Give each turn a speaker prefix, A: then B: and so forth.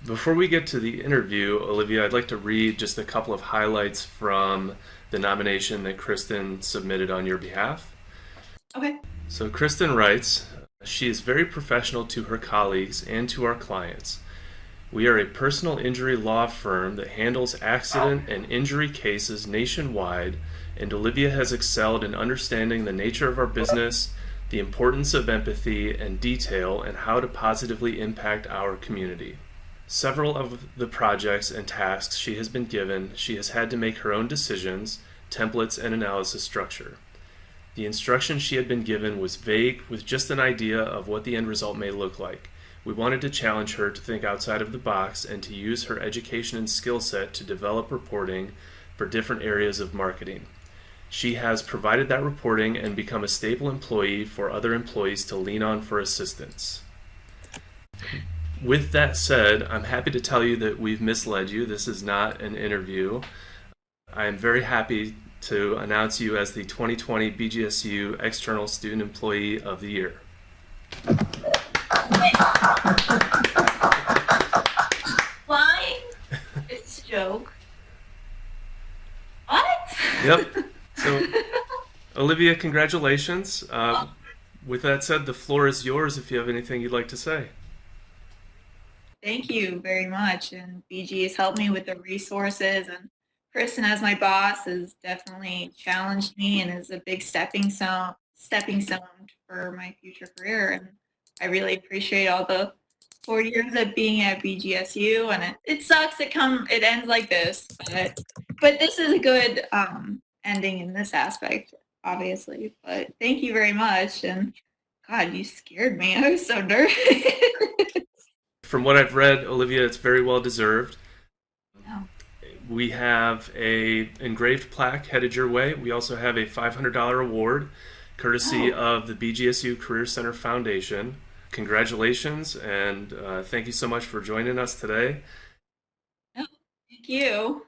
A: Before we get to the interview, Olivia, I'd like to read just a couple of highlights from the nomination that Kristen submitted on your behalf.
B: Okay.
A: So Kristen writes, she is very professional to her colleagues and to our clients. We are a personal injury law firm that handles accident and injury cases nationwide, and Olivia has excelled in understanding the nature of our business, the importance of empathy and detail, and how to positively impact our community. Several of the projects and tasks she has been given, she has had to make her own decisions, templates, and analysis structure. The instruction she had been given was vague, with just an idea of what the end result may look like. We wanted to challenge her to think outside of the box and to use her education and skill set to develop reporting for different areas of marketing. She has provided that reporting and become a staple employee for other employees to lean on for assistance. With that said, I'm happy to tell you that we've misled you. This is not an interview. I am very happy to announce you as the 2020 BGSU External Student Employee of the Year.
B: Flying? It's a joke. What?
A: Yep. So, Olivia, congratulations. With that said, the floor is yours if you have anything you'd like to say.
B: Thank you very much. And BG has helped me with the resources, and Kristen, as my boss, has definitely challenged me and is a big stepping stone for my future career. And I really appreciate all the 4 years of being at BGSU. And it sucks it ends like this, but this is a good ending in this aspect, obviously. But thank you very much. And God, you scared me. I was so nervous.
A: From what I've read, Olivia, it's very well deserved.
B: No.
A: We have a engraved plaque headed your way. We also have a $500 award courtesy of the BGSU Career Center Foundation. Congratulations, and thank you so much for joining us today.
B: No, thank you.